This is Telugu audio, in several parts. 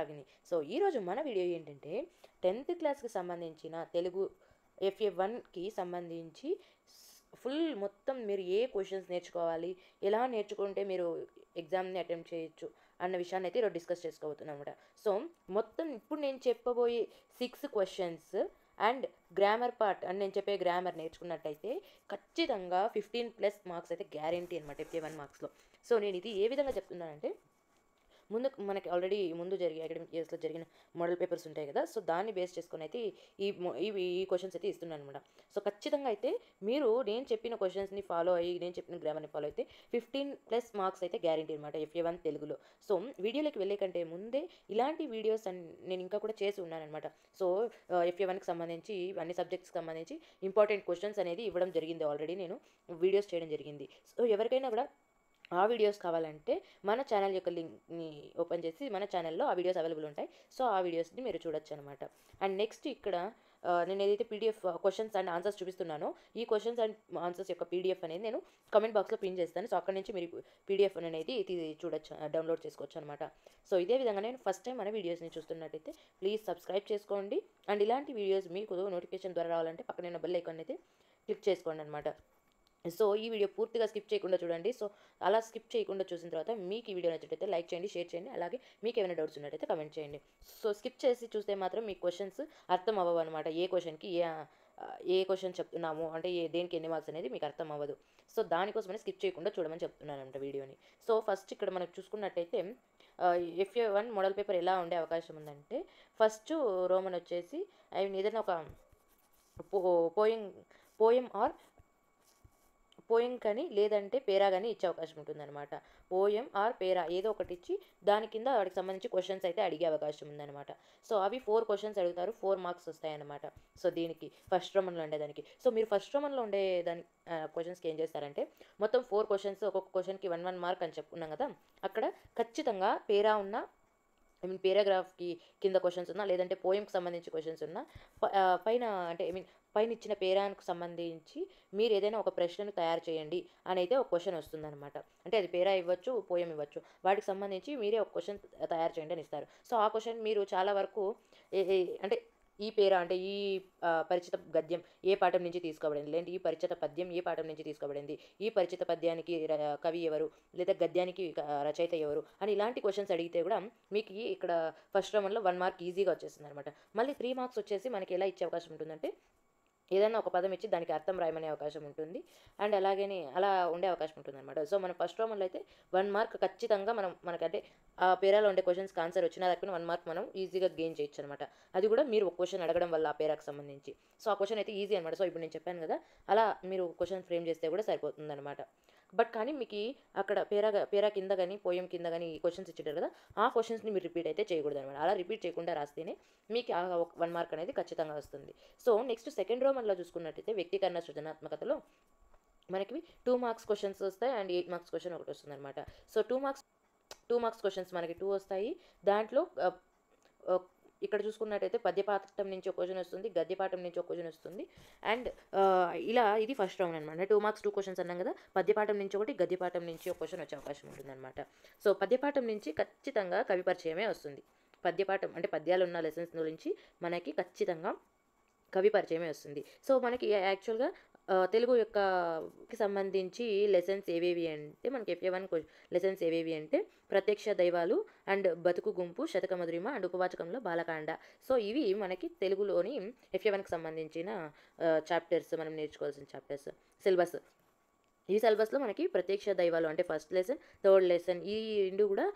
రాగిణి. సో ఈరోజు మన వీడియో ఏంటంటే 10th క్లాస్కి సంబంధించిన తెలుగు FA1కి సంబంధించి ఫుల్ మొత్తం మీరు ఏ క్వశ్చన్స్ నేర్చుకోవాలి, ఎలా నేర్చుకుంటే మీరు ఎగ్జామ్ని అటెంప్ట్ చేయొచ్చు అన్న విషయాన్ని అయితే ఈరోజు డిస్కస్ చేసుకోబోతున్నాం అనమాట. సో మొత్తం ఇప్పుడు నేను చెప్పబోయే 6 questions and grammar part and నేను చెప్పే గ్రామర్ నేర్చుకున్నట్టయితే ఖచ్చితంగా 15+ మార్క్స్ అయితే గ్యారంటీ అనమాట FA1 మార్క్స్లో. సో నేను ఇది ఏ విధంగా చెప్తున్నానంటే, మనకి ఆల్రెడీ ముందు జరిగే అకాడమిక్ ఇయర్స్లో జరిగిన మోడల్ పేపర్స్ ఉంటాయి కదా, సో దాన్ని బేస్ చేసుకొని అయితే ఈ క్వశ్చన్స్ అయితే ఇస్తున్నాను అనమాట. సో ఖచ్చితంగా అయితే మీరు నేను చెప్పిన క్వశ్చన్స్ని ఫాలో అయ్యి, నేను చెప్పిన గ్రామర్ని ఫాలో అయితే 15+ మార్క్స్ అయితే గ్యారంటీ అనమాట FA1 తెలుగులో. సో వీడియోలోకి వెళ్ళే కంటే ముందే ఇలాంటి వీడియోస్ నేను ఇంకా కూడా చేసి ఉన్నానమాట. సో FA1కి సంబంధించి అన్ని సబ్జెక్ట్స్కి సంబంధించి ఇంపార్టెంట్ క్వశ్చన్స్ అనేది ఇవ్వడం జరిగింది, ఆల్రెడీ నేను వీడియోస్ చేయడం జరిగింది. సో ఎవరికైనా కూడా ఆ వీడియోస్ కావాలంటే మన ఛానల్ యొక్క లింక్ని ఓపెన్ చేసి మన ఛానల్లో ఆ వీడియోస్ అవైలబుల్ ఉంటాయి. సో ఆ వీడియోస్ని మీరు చూడొచ్చు అనమాట. అండ్ నెక్స్ట్ ఇక్కడ నేను ఏదైతే PDF క్వశ్చన్స్ అండ్ ఆన్సర్స్ చూపిస్తున్నానో ఈ క్వశ్చన్స్ అండ్ ఆన్సర్స్ యొక్క PDF అనేది నేను కామెంట్ బాక్స్లో పిన్ చేస్తాను. సో అక్కడ నుంచి మీరు PDF అనేది చూడొచ్చు, డౌన్లోడ్ చేసుకోవచ్చు అనమాట. సో ఇదే విధంగా నేను ఫస్ట్ టైం మన వీడియోస్ని చూస్తున్నట్టయితే ప్లీజ్ సబ్స్క్రైబ్ చేసుకోండి. అండ్ ఇలాంటి వీడియోస్ మీకు నోటిఫికేషన్ ద్వారా రావాలంటే పక్కన ఉన్న బెల్ ఐకాన్ అయితే క్లిక్ చేసుకోండి అనమాట. సో ఈ వీడియో పూర్తిగా స్కిప్ చేయకుండా చూడండి. సో అలా స్కిప్ చేయకుండా చూసిన తర్వాత మీకు ఈ వీడియో నచ్చినట్టయితే లైక్ చేయండి, షేర్ చేయండి, అలాగే మీకు ఏమైనా డౌట్స్ ఉన్నట్టయితే కమెంట్ చేయండి. సో స్కిప్ చేసి చూస్తే మాత్రం మీ క్వశ్చన్స్ అర్థం అవ్వవు అనమాట. ఏ క్వశ్చన్కి ఏ క్వశ్చన్ చెప్తున్నాము అంటే దేనికి ఎన్ని మార్క్స్ అనేది మీకు అర్థం అవ్వదు. సో దానికోసమనే స్కిప్ చేయకుండా చూడమని చెప్తున్నాను అంట వీడియోని. సో ఫస్ట్ ఇక్కడ మనం చూసుకున్నట్టయితే FA1 మోడల్ పేపర్ ఎలా ఉండే అవకాశం ఉందంటే, ఫస్ట్ రోమన్ వచ్చేసి ఏదైనా ఒక పోయం కానీ లేదంటే పేరా కానీ ఇచ్చే అవకాశం ఉంటుందన్నమాట. పోయం ఆర్ పేరా ఏదో ఒకటి ఇచ్చి దాని కింద వాటికి సంబంధించి క్వశ్చన్స్ అయితే అడిగే అవకాశం ఉందన్నమాట. సో అవి 4 క్వశ్చన్స్ అడుగుతారు, 4 మార్క్స్ వస్తాయన్నమాట. సో దీనికి ఫస్ట్ రోమన్లో ఉండేదానికి. సో మీరు ఫస్ట్ రోమన్లో ఉండే దాని క్వశ్చన్స్కి ఏం చేస్తారంటే, మొత్తం 4 క్వశ్చన్స్, ఒక్కొక్క క్వశ్చన్కి 1 మార్క్ అని చెప్పుకున్నాం కదా, అక్కడ ఖచ్చితంగా పేరా ఉన్న పేరాగ్రాఫ్కి కింద క్వశ్చన్స్ ఉన్నా లేదంటే పోయంకి సంబంధించి క్వశ్చన్స్ ఉన్నా పైన అంటే పైన ఇచ్చిన పేరానికి సంబంధించి మీరు ఏదైనా ఒక ప్రశ్నను తయారు చేయండి అని అయితే ఒక క్వశ్చన్ వస్తుందన్నమాట. అంటే అది పేరా ఇవ్వచ్చు, పోయం ఇవ్వచ్చు, వాటికి సంబంధించి మీరే ఒక క్వశ్చన్ తయారు చేయండి అని ఇస్తారు. సో ఆ క్వశ్చన్ మీరు చాలా వరకు అంటే ఈ పేరా అంటే ఈ పరిచిత గద్యం ఏ పాఠం నుంచి తీసుకోబడింది, లేదంటే ఈ పరిచిత పద్యం ఏ పాఠం నుంచి తీసుకోబడింది, ఈ పరిచిత పద్యానికి కవి ఎవరు, లేదా గద్యానికి రచయిత ఎవరు అని ఇలాంటి క్వశ్చన్స్ అడిగితే కూడా మీకు ఇక్కడ ఫస్ట్ రౌండ్లో 1 మార్క్ ఈజీగా వచ్చేస్తుంది అనమాట. మళ్ళీ 3 మార్క్స్ వచ్చేసి మనకి ఎలా ఇచ్చే అవకాశం ఉంటుందంటే, ఏదైనా ఒక పదం ఇచ్చి దానికి అర్థం రాయమనే అవకాశం ఉంటుంది. అండ్ అలాగని అలా ఉండే అవకాశం ఉంటుంది అనమాట. సో మనం ఫస్ట్ రోమన్లో అయితే 1 మార్క్ ఖచ్చితంగా మనకంటే ఆ పేరాలో ఉండే క్వశ్చన్స్కి ఆన్సర్ వచ్చినా దాకా 1 మార్క్ మనం ఈజీగా గెయిన్ చేయొచ్చు అనమాట. అది కూడా మీరు ఒక క్వశ్చన్ అడగడం వల్ల ఆ పేరాకి సంబంధించి. సో ఆ క్వశ్చన్ అయితే ఈజీ అనమాట. సో ఇప్పుడు నేను చెప్పాను కదా, అలా మీరు క్వశ్చన్ ఫ్రేమ్ చేస్తే కూడా సరిపోతుంది అనమాట. బట్ కానీ మీకు అక్కడ పేరా కింద కానీ పోయం కింద కానీ ఈ క్వశ్చన్స్ ఇచ్చారు కదా, ఆ క్వశ్చన్స్ని మీరు రిపీట్ అయితే చేయకూడదు అనమాట. అలా రిపీట్ చేయకుండా రాస్తేనే మీకు ఆ 1 మార్క్ అనేది ఖచ్చితంగా వస్తుంది. సో నెక్స్ట్ సెకండ్ రోమన్లో చూసుకున్నట్టయితే వ్యక్తీకరణ సృజనాత్మకతలో మనకి 2 మార్క్స్ క్వశ్చన్స్ వస్తాయి అండ్ 8 మార్క్స్ క్వశ్చన్ ఒకటి వస్తుంది అనమాట. సో 2 మార్క్స్ క్వశ్చన్స్ మనకి 2 వస్తాయి. దాంట్లో ఇక్కడ చూసుకున్నట్టయితే పద్యపాఠం నుంచి ఒక క్వశ్చన్ వస్తుంది, గద్యపాఠం నుంచి ఒక క్వశ్చన్ వస్తుంది. అండ్ ఇలా ఇది ఫస్ట్ రౌండ్ అనమాట. 2 మార్క్స్ 2 క్వశ్చన్స్ అన్నాం కదా, పద్యపాఠం నుంచి ఒకటి, గద్యపాఠం నుంచి ఒక క్వశ్చన్ వచ్చే అవకాశం ఉంటుందన్నమాట. సో పద్యపాఠం నుంచి ఖచ్చితంగా కవి పరిచయమే వస్తుంది. పద్యపాఠం అంటే పద్యాలు ఉన్న లెసన్స్ నుంచి మనకి ఖచ్చితంగా కవి పరిచయమే వస్తుంది. సో మనకి యాక్చువల్గా తెలుగు యొక్కకి సంబంధించి లెసన్స్ ఏవేవి అంటే, మనకి FA1 లెసన్స్ ఏవేవి అంటే ప్రత్యక్ష దైవాలు అండ్ బతుకు గుంపు, శతక మధురిమ అండ్ ఉపవాచకంలో బాలకాండ. సో ఇవి మనకి తెలుగులోని FA1కి సంబంధించిన చాప్టర్స్, మనం నేర్చుకోవాల్సిన చాప్టర్స్ సిలబస్. ఈ సిలబస్లో మనకి ప్రత్యక్ష దైవాలు అంటే ఫస్ట్ లెసన్, థర్డ్ లెసన్ ఈ రెండు కూడా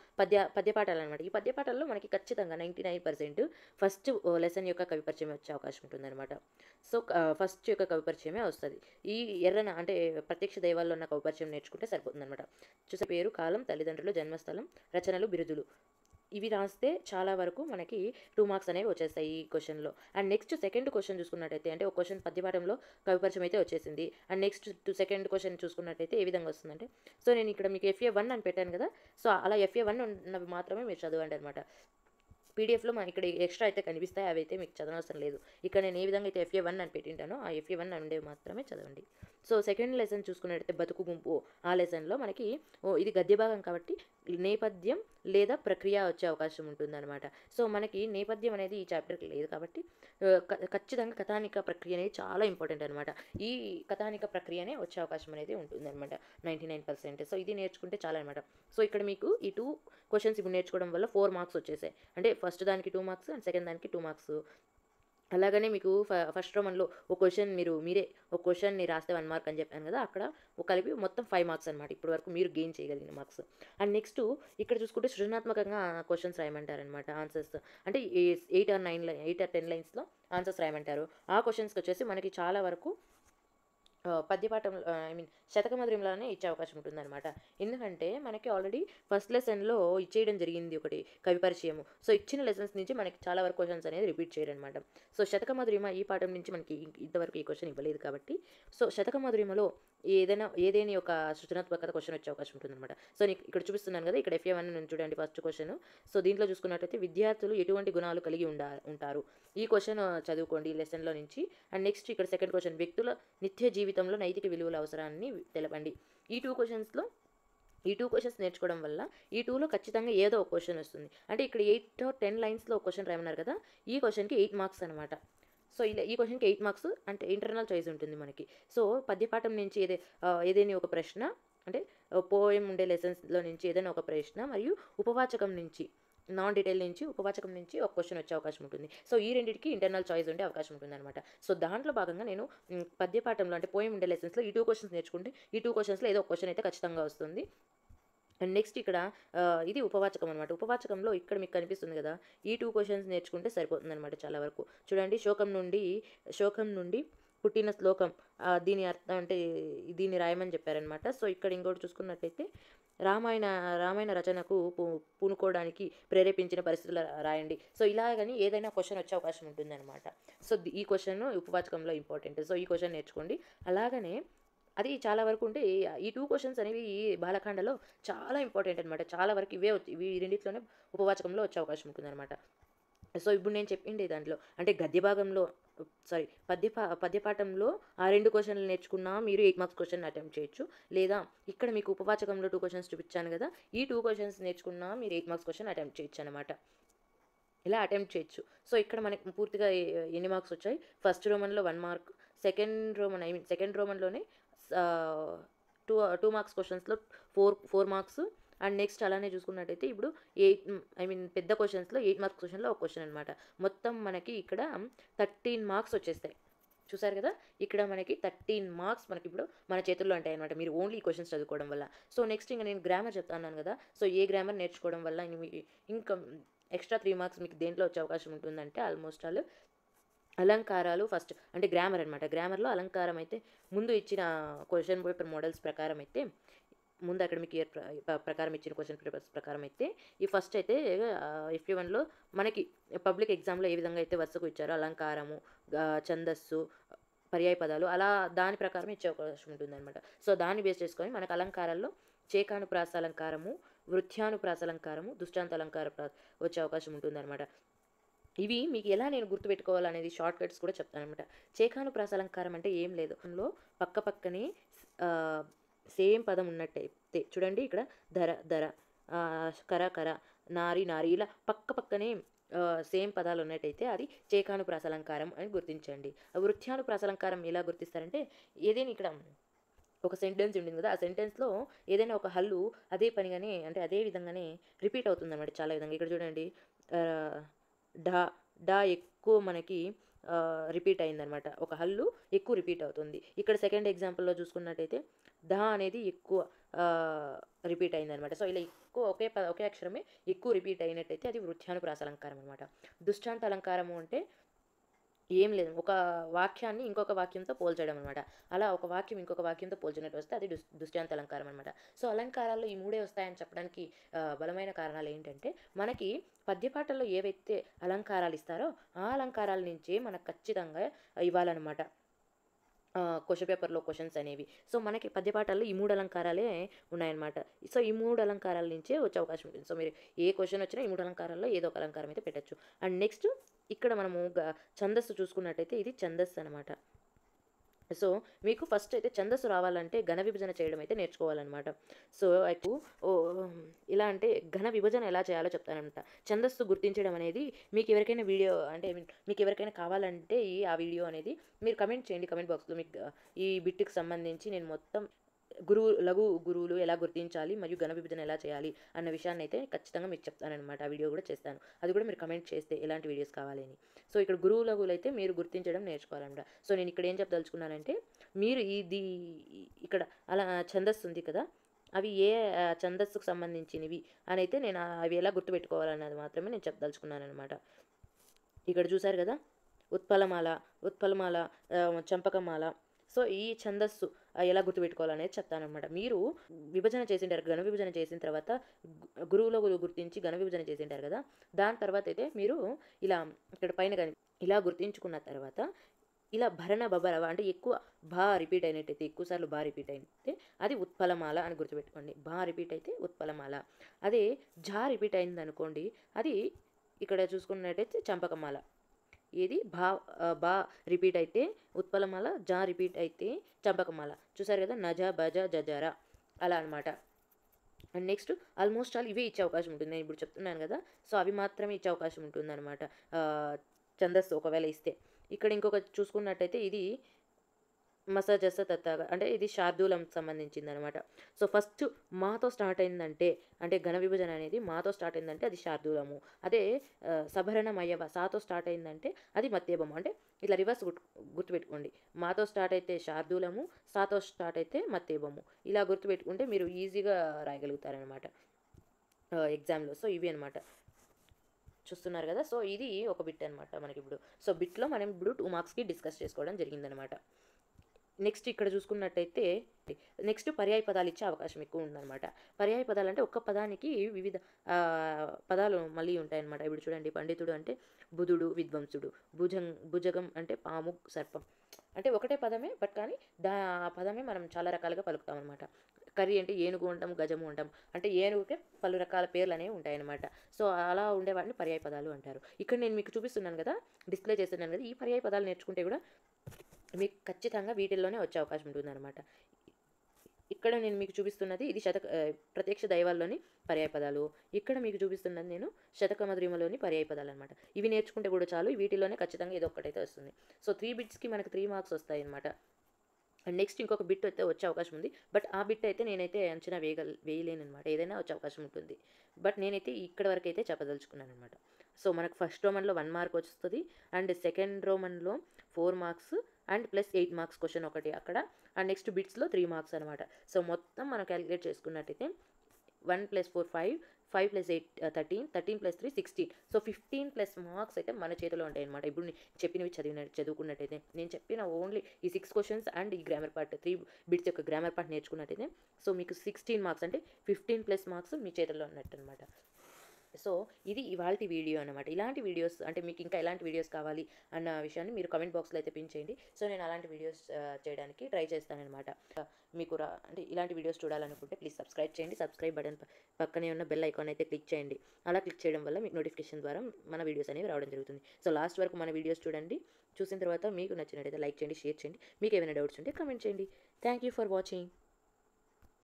పద్యపాఠాలు అనమాట. ఈ పద్యపాఠాల్లో మనకి ఖచ్చితంగా 99% ఫస్ట్ లెసన్ యొక్క కవి పరిచయం వచ్చే అవకాశం ఉంటుందన్నమాట. సో ఫస్ట్ యొక్క కవి పరిచయమే వస్తుంది. ఈ ఎర్రన అంటే ప్రత్యక్ష దైవాల్లో ఉన్న కవి పరిచయం నేర్చుకుంటే సరిపోతుందన్నమాట. చూసే పేరు, కాలం, తల్లిదండ్రులు, జన్మస్థలం, రచనలు, బిరుదులు ఇవి రాస్తే చాలా వరకు మనకి 2 మార్క్స్ అనేవి వచ్చేస్తాయి ఈ క్వశ్చన్లో. అండ్ నెక్స్ట్ సెకండ్ క్వశ్చన్ చూసుకున్నట్టయితే, అంటే ఒక క్వశ్చన్ పద్యపాఠంలో కవిపరిచయం అయితే వచ్చేసింది. అండ్ నెక్స్ట్ సెకండ్ క్వశ్చన్ చూసుకున్నట్టయితే ఏ విధంగా వస్తుందంటే, సో నేను ఇక్కడ మీకు FA1 అని పెట్టాను కదా, సో అలా FA1 ఉన్నవి మాత్రమే మీరు చదవండి అనమాట. పీడిఎఫ్లో మనకి ఇక్కడ ఎక్స్ట్రా అయితే కనిపిస్తాయి, అవి అయితే మీకు చదవనవసరం లేదు. ఇక్కడ నేను ఏ విధంగా అయితే FA1 అని పెట్టింటానో ఆ FA1 ఉండేవి మాత్రమే చదవండి. సో సెకండ్ లెసన్ చూసుకున్నట్టయితే బతుకు గుంపు, ఆ లెసన్లో మనకి ఇది గద్య భాగం కాబట్టి నేపథ్యం లేదా ప్రక్రియ వచ్చే అవకాశం ఉంటుందన్నమాట. సో మనకి నేపథ్యం అనేది ఈ చాప్టర్కి లేదు కాబట్టి ఖచ్చితంగా కథానిక ప్రక్రియ అనేది చాలా ఇంపార్టెంట్ అనమాట. ఈ కథానిక ప్రక్రియనే వచ్చే అవకాశం అనేది ఉంటుందన్నమాట 99%. సో ఇది నేర్చుకుంటే చాలా అనమాట. సో ఇక్కడ మీకు ఈ 2 క్వశ్చన్స్ ఇప్పుడు నేర్చుకోవడం వల్ల 4 మార్క్స్ వచ్చేసాయి. అంటే ఫస్ట్ దానికి 2 మార్క్స్ అండ్ సెకండ్ దానికి 2 మార్క్స్. అలాగనే మీకు ఫస్ట్ రోమన్లో ఒక క్వశ్చన్ మీరే ఒక క్వశ్చన్ని రాస్తే 1 మార్క్ అని చెప్పాను కదా, అక్కడ కలిపి మొత్తం 5 మార్క్స్ అనమాట ఇప్పటి వరకు మీరు గెయిన్ చేయగలిగిన మార్క్స్. అండ్ నెక్స్ట్ ఇక్కడ చూసుకుంటే సృజనాత్మకంగా క్వశ్చన్స్ రాయమంటారనమాట, ఆన్సర్స్. అంటే 8 or 10 లైన్స్లో ఆన్సర్స్ రాయమంటారు. ఆ క్వశ్చన్స్కి వచ్చేసి మనకి చాలా వరకు పద్యపాఠం శతకమధురంలోనే ఇచ్చే అవకాశం ఉంటుందన్నమాట. ఎందుకంటే మనకి ఆల్రెడీ ఫస్ట్ లెసన్లో ఇచ్చేయడం జరిగింది ఒకటి కవి పరిచయము. సో ఇచ్చిన లెసన్స్ నుంచి మనకి చాలా వరకు క్వశ్చన్స్ అనేది రిపీట్ చేయరనమాట. సో శతకమధురిమ ఈ పాఠం నుంచి మనకి ఇంతవరకు ఈ క్వశ్చన్ ఇవ్వలేదు కాబట్టి, సో శతకమధురిమలో ఏదేని ఒక సృజనాత్మకత క్వశ్చన్ వచ్చే అవకాశం ఉంటుందన్నమాట. సో ఇక్కడ చూపిస్తున్నాను కదా, ఇక్కడ FA1 నుంచి చూడండి ఫస్ట్ క్వశ్చన్. సో దీంట్లో చూసుకున్నట్టయితే విద్యార్థులు ఎటువంటి గుణాలు కలిగి ఉంటారు, ఈ క్వశ్చన్ చదువుకోండి ఈ లెసన్లో నుంచి. అండ్ నెక్స్ట్ ఇక్కడ సెకండ్ క్వశ్చన్, వ్యక్తుల నిత్య జీవితంలో నైతిక విలువల అవసరాన్ని తెలపండి. ఈ 2 క్వశ్చన్స్ నేర్చుకోవడం వల్ల ఈ 2లో ఖచ్చితంగా ఏదో ఒక క్వశ్చన్ వస్తుంది. అంటే ఇక్కడ 8 or 10 లైన్స్లో ఒక క్వశ్చన్ రాయమన్నారు కదా, ఈ క్వశ్చన్కి 8 మార్క్స్ అనమాట. సో ఇలా ఈ క్వశ్చన్కి 8 మార్క్స్ అంటే ఇంటర్నల్ చాయిస్ ఉంటుంది మనకి. సో పద్యపాఠం నుంచి ఏదైనా ఒక ప్రశ్న, అంటే పోయం ఉండే లెసన్స్లో నుంచి ఏదైనా ఒక ప్రశ్న, మరియు ఉపవాచకం నుంచి నాన్ డీటెయిల్ నుంచి ఉపవాచకం నుంచి ఒక క్వశ్చన్ వచ్చే అవకాశం ఉంటుంది. సో ఈ రెండింటికి ఇంటర్నల్ చాయిస్ ఉండే అవకాశం ఉంటుంది అనమాట. సో దాంట్లో భాగంగా నేను పద్యపాఠంలో అంటే పోయం ఉండే లెసన్స్లో ఈ 2 క్వశ్చన్స్ నేర్చుకుంటే ఈ 2 క్వశ్చన్స్లో ఏదో ఒక క్వశ్చన్ అయితే ఖచ్చితంగా వస్తుంది. అండ్ నెక్స్ట్ ఇక్కడ ఇది ఉపవాచకం అనమాట. ఉపవాచకంలో ఇక్కడ మీకు కనిపిస్తుంది కదా, ఈ 2 క్వశ్చన్స్ నేర్చుకుంటే సరిపోతుంది అనమాట చాలా వరకు. చూడండి, శోకం నుండి పుట్టిన శ్లోకం, దీని అర్థం అంటే దీన్ని రాయమని చెప్పారనమాట. సో ఇక్కడ ఇంకోటి చూసుకున్నట్టయితే రామాయణ రచనకు పూనుకోవడానికి ప్రేరేపించిన పరిస్థితులు రాయండి. సో ఇలాగని ఏదైనా క్వశ్చన్ వచ్చే అవకాశం ఉంటుంది అనమాట. సో ఈ క్వశ్చన్ ఉపవాచకంలో ఇంపార్టెంట్. సో ఈ క్వశ్చన్ నేర్చుకోండి. అలాగనే అది చాలా వరకు ఉంటే ఈ 2 క్వశ్చన్స్ అనేవి ఈ బాలకాండలో చాలా ఇంపార్టెంట్ అనమాట. చాలా వరకు ఇవి రెండిట్లోనే ఉపవాచకంలో వచ్చే అవకాశం ఉంటుందన్నమాట. సో ఇప్పుడు నేను చెప్పిండే దాంట్లో అంటే గద్య భాగంలో పద్యపాఠంలో ఆ 2 క్వశ్చన్లు నేర్చుకున్నా మీరు 8 మార్క్స్ క్వశ్చన్ అటెంప్ట్ చేయొచ్చు. లేదా ఇక్కడ మీకు ఉపవాచకంలో 2 క్వశ్చన్స్ చూపించాను కదా, ఈ 2 క్వశ్చన్స్ నేర్చుకున్నా మీరు 8 మార్క్స్ క్వశ్చన్ అటెంప్ట్ చేయొచ్చు అనమాట. ఇలా అటెంప్ట్ చేయొచ్చు. సో ఇక్కడ మనకి పూర్తిగా ఎన్ని మార్క్స్ వచ్చాయి, ఫస్ట్ రోమన్లో 1 మార్క్, సెకండ్ రోమన్లోనే 2 మార్క్స్ క్వశ్చన్స్లో 4 మార్క్స్. అండ్ నెక్స్ట్ అలానే చూసుకున్నట్టయితే ఇప్పుడు పెద్ద క్వశ్చన్స్లో 8 మార్క్స్ క్వశ్చన్లో ఒక క్వశ్చన్ అనమాట. మొత్తం మనకి ఇక్కడ 13 మార్క్స్ వచ్చేస్తాయి. చూసారు కదా, ఇక్కడ మనకి 13 మార్క్స్ మనకి ఇప్పుడు మన చేతుల్లో ఉంటాయి అనమాట, మీరు ఓన్లీ ఈ క్వశ్చన్స్ చదువుకోవడం వల్ల. సో నెక్స్ట్ ఇంకా నేను గ్రామర్ చెప్తాను కదా, సో ఏ గ్రామర్ నేర్చుకోవడం వల్ల ఇంకా ఎక్స్ట్రా 3 మార్క్స్ మీకు దేంట్లో వచ్చే అవకాశం ఉంటుందంటే ఆల్మోస్ట్ ఆల్ అలంకారాలు ఫస్ట్, అంటే గ్రామర్ అనమాట. గ్రామర్లో అలంకారం అయితే ముందు ఇచ్చిన క్వశ్చన్ పేపర్ మోడల్స్ ప్రకారం అయితే, ముందు అకాడమిక్ ఇయర్ ప్రకారం ఇచ్చిన క్వశ్చన్ పేపర్స్ ప్రకారం అయితే ఈ ఫస్ట్ అయితే FA1లో మనకి పబ్లిక్ ఎగ్జామ్లో ఏ విధంగా అయితే వరుసకు ఇచ్చారో అలంకారము, ఛందస్సు, పర్యాయ పదాలు, అలా దాని ప్రకారం ఇచ్చే అవకాశం ఉంటుందన్నమాట. సో దాన్ని బేస్ చేసుకొని మనకు అలంకారాల్లో చేకానుప్రాస అలంకారము, వృత్యానుప్రాస అలంకారము, దృష్టాంత అలంకార వచ్చే అవకాశం ఉంటుందన్నమాట. ఇవి మీకు ఎలా నేను గుర్తుపెట్టుకోవాలనేది షార్ట్ కట్స్ కూడా చెప్తాను అనమాట. చేకానుప్రాస అలంకారం అంటే ఏం లేదు, అందులో పక్కనే సేమ్ పదం ఉన్నట్టయితే చూడండి, ఇక్కడ ధర, కర, నారి, ఇలా పక్కనే సేమ్ పదాలు ఉన్నట్టయితే అది చేకానుప్రాస అలంకారం అని గుర్తించండి. వృత్యానుప్రాస అలంకారం ఎలా గుర్తిస్తారంటే, ఏదైనా ఇక్కడ ఒక సెంటెన్స్ ఉంటుంది కదా, ఆ సెంటెన్స్లో ఏదైనా ఒక హల్లు అదే పనిగానే అంటే అదే విధంగానే రిపీట్ అవుతుంది అన్నమాట చాలా విధంగా. ఇక్కడ చూడండి, డా ఎక్కువ మనకి రిపీట్ అయిందనమాట, ఒక హల్లు ఎక్కువ రిపీట్ అవుతుంది. ఇక్కడ సెకండ్ ఎగ్జాంపుల్లో చూసుకున్నట్టయితే అనేది ఎక్కువ రిపీట్ అయిందనమాట. సో ఇలా ఎక్కువ ఒకే అక్షరమే ఎక్కువ రిపీట్ అయినట్టయితే అది వృత్యానుప్రాస అలంకారం అనమాట. దృష్టాంత అలంకారము అంటే ఏం లేదు, ఒక వాక్యాన్ని ఇంకొక వాక్యంతో పోల్చడం అనమాట. అలా ఒక వాక్యం ఇంకొక వాక్యంతో పోల్చినట్టు వస్తే అది దృష్టాంత అలంకారం అనమాట. సో అలంకారాల్లో ఈ 3 వస్తాయని చెప్పడానికి బలమైన కారణాలు ఏంటంటే, మనకి పద్యపాటల్లో ఏవైతే అలంకారాలు ఇస్తారో ఆ అలంకారాల నుంచే మనకు ఖచ్చితంగా ఇవ్వాలన్నమాట క్వశ్చన్ పేపర్లో క్వశ్చన్స్ అనేవి. సో మనకి పద్యపాఠాల్లో ఈ 3 అలంకారాలే ఉన్నాయన్నమాట. సో ఈ 3 అలంకారాల నుంచే వచ్చే అవకాశం ఉంటుంది. సో మీరు ఏ క్వశ్చన్ వచ్చినా ఈ 3 అలంకారాల్లో ఏదో ఒక అలంకారం అయితే పెట్టచ్చు. అండ్ నెక్స్ట్ ఇక్కడ మనము ఛందస్సు చూసుకున్నట్టయితే ఇది ఛందస్సు అనమాట. సో మీకు ఫస్ట్ అయితే ఛందస్సు రావాలంటే ఘన విభజన చేయడం అయితే నేర్చుకోవాలన్నమాట. సో అయితే ఇలా అంటే ఘన విభజన ఎలా చేయాలో చెప్తానన్నమాట. ఛందస్సు గుర్తించడం అనేది మీకు ఎవరికైనా వీడియో అంటే ఐ మీన్ మీకు ఎవరికైనా కావాలంటే ఆ వీడియో అనేది మీరు కమెంట్ చేయండి కమెంట్ బాక్స్లో. మీకు ఈ బిట్కి సంబంధించి నేను మొత్తం లఘు గురువులు ఎలా గుర్తించాలి మరియు ఘన విభజన ఎలా చేయాలి అన్న విషయాన్ని అయితే ఖచ్చితంగా మీకు చెప్తానన్నమాట. ఆ వీడియో కూడా చేస్తాను. అది కూడా మీరు కమెంట్ చేస్తే ఎలాంటి వీడియోస్ కావాలి అని. సో ఇక్కడ గురువు లఘువులు అయితే మీరు గుర్తించడం నేర్చుకోవాలన్నమాట. సో నేను ఇక్కడ ఏం చెప్పదలుచుకున్నానంటే మీరు ఇక్కడ అలా ఛందస్సు ఉంది కదా, అవి ఏ ఛందస్సుకు సంబంధించినవి అని అయితే నేను అవి ఎలా గుర్తుపెట్టుకోవాలన్నది మాత్రమే నేను చెప్పదలుచుకున్నాను అనమాట. ఇక్కడ చూసారు కదా, ఉత్పలమాల, ఉత్పలమాల, చంపకమాల. సో ఈ ఛందస్సు ఎలా గుర్తుపెట్టుకోవాలనేది చెప్తానమాట. మీరు విభజన చేసింటారు, ఘన విభజన చేసిన తర్వాత గురువులో గుర్తించి ఘన విభజన చేసింటారు కదా, దాని తర్వాత అయితే మీరు ఇలా ఇక్కడ పైన కానీ ఇలా గుర్తించుకున్న తర్వాత ఇలా భరణ బబరవ అంటే ఎక్కువ బా రిపీట్ అయినట్టయితే, ఎక్కువసార్లు బా రిపీట్ అయితే అది ఉత్పలమాల అని గుర్తుపెట్టుకోండి. బా రిపీట్ అయితే ఉత్పలమాల. అదే జా రిపీట్ అయింది అనుకోండి, అది ఇక్కడ చూసుకున్నట్టయితే చంపకమాల. ఏది బా రిపీట్ అయితే ఉత్పలమాల, జా రిపీట్ అయితే చంపకమాల. చూసారు కదా, నజ బజ జజర అలా అనమాట. అండ్ నెక్స్ట్ ఆల్మోస్ట్ ఆల్ ఇవే ఇచ్చే అవకాశం ఉంటుంది. నేను ఇప్పుడు చెప్తున్నాను కదా, సో అవి మాత్రమే ఇచ్చే అవకాశం ఉంటుంది అనమాట ఛందస్సు ఒకవేళ ఇస్తే. ఇక్కడ ఇంకొక చూసుకున్నట్టయితే ఇది మసజస తత్తగా అంటే ఇది శార్దూలం సంబంధించింది అనమాట. సో ఫస్ట్ మాతో స్టార్ట్ అయిందంటే అంటే ఘన విభజన అనేది మాతో స్టార్ట్ అయిందంటే అది శార్దూలము. అదే సభరణమయ్యవ సాతో స్టార్ట్ అయిందంటే అది మత్యభము. అంటే ఇట్లా రివర్స్ గుర్తుపెట్టుకోండి. మాతో స్టార్ట్ అయితే శార్దూలము, సాతో స్టార్ట్ అయితే మత్యభము. ఇలా గుర్తుపెట్టుకుంటే మీరు ఈజీగా రాయగలుగుతారనమాట ఎగ్జామ్లో. సో ఇవి అనమాట చూస్తున్నారు కదా. సో ఇది ఒక బిట్ అనమాట మనకి ఇప్పుడు. సో బిట్లో మనం ఇప్పుడు 2 మార్క్స్కి డిస్కస్ చేసుకోవడం జరిగిందనమాట. నెక్స్ట్ ఇక్కడ చూసుకున్నట్టయితే నెక్స్ట్ పర్యాయ పదాలు ఇచ్చే అవకాశం ఎక్కువ ఉందన్నమాట. పర్యాయ పదాలు అంటే ఒక్క పదానికి వివిధ పదాలు మళ్ళీ ఉంటాయన్నమాట. ఇప్పుడు చూడండి, పండితుడు అంటే బుధుడు విద్వాంసుడు, భుజగం అంటే పాము సర్పం. అంటే ఒకటే పదమే బట్ కానీ పదమే మనం చాలా రకాలుగా పలుకుతాం అనమాట. కర్రీ అంటే ఏనుగు అంటాం, గజము అంటాం. అంటే ఏనుగుకే పలు రకాల పేర్లు అనేవి ఉంటాయన్నమాట. సో అలా ఉండేవాటిని పర్యాయ పదాలు అంటారు. ఇక్కడ నేను మీకు చూపిస్తున్నాను కదా, డిస్ప్లే చేస్తున్నాను కదా, ఈ పర్యాయ పదాలు నేర్చుకుంటే కూడా మీకు ఖచ్చితంగా వీటిల్లోనే వచ్చే అవకాశం ఉంటుందన్నమాట. ఇక్కడ నేను మీకు చూపిస్తున్నది ఇది ప్రత్యక్ష దైవాల్లోని పర్యాయ పదాలు. ఇక్కడ మీకు చూపిస్తున్నది నేను శతకమధురిమలోని పర్యాయ పదాలు అనమాట. ఇవి నేర్చుకుంటే కూడా చాలు, వీటిలోనే ఖచ్చితంగా ఏదో ఒక్కటైతే వస్తుంది. సో 3 బిట్స్కి మనకు 3 మార్క్స్ వస్తాయి అనమాట. అండ్ నెక్స్ట్ ఇంకొక బిట్ అయితే వచ్చే అవకాశం ఉంది, బట్ ఆ బిట్ అయితే నేనైతే అంచనా వేయలేను అనమాట. ఏదైనా వచ్చే అవకాశం ఉంటుంది, బట్ నేనైతే ఇక్కడ వరకు అయితే చెప్పదలుచుకున్నాను అనమాట. సో మనకు ఫస్ట్ రోమన్లో 1 మార్క్ వస్తుంది, అండ్ సెకండ్ రోమన్లో 4 marks and plus 8 marks question ఒకటి అక్కడ, అండ్ నెక్స్ట్ బిట్స్లో 3 మార్క్స్ అనమాట. సో మొత్తం మనం క్యాలిక్యులేట్ చేసుకున్నట్టయితే 1 + 4 5, 5 + 8 13, 13 + 3 16. సో 15+ మార్క్స్ అయితే మన చేతిలో ఉంటాయి అనమాట. ఇప్పుడు నేను చెప్పినవి చదువుకున్నట్టయితే, నేను చెప్పిన ఓన్లీ ఈ 6 క్వశ్చన్స్ అండ్ ఈ గ్రామర్ పార్ట్ 3 బిట్స్ యొక్క గ్రామర్ పార్ట్ నేర్చుకున్నట్టయితే సో మీకు 16 మార్క్స్ అంటే 15+ మార్క్స్ మీ చేతిలో ఉన్నట్టు అనమాట. సో ఇది ఇవాల్టి వీడియో అనమాట. ఇలాంటి వీడియోస్ అంటే మీకు ఇంకా ఎలాంటి వీడియోస్ కావాలి అన్న విషయాన్ని మీరు కమెంట్ బాక్స్లో అయితే పిన్ చేయండి. సో నేను అలాంటి వీడియోస్ చేయడానికి ట్రై చేస్తానన్నమాట. మీకు అంటే ఇలాంటి వీడియోస్ చూడాలనుకుంటే ప్లీజ్ సబ్స్క్రైబ్ చేయండి. సబ్స్క్రైబ్ బటన్ పక్కనే ఉన్న బెల్ ఐకాన్ అయితే క్లిక్ చేయండి. అలా క్లిక్ చేయడం వల్ల మీకు నోటిఫికేషన్ ద్వారా మన వీడియోస్ అనేవి రావడం జరుగుతుంది. సో లాస్ట్ వరకు మన వీడియోస్ చూడండి. చూసిన తర్వాత మీకు నచ్చినట్టయితే లైక్ చేయండి, షేర్ చేయండి. మీకు ఏమైనా డౌట్స్ ఉంటే కమెంట్ చేయండి. Thank you for watching.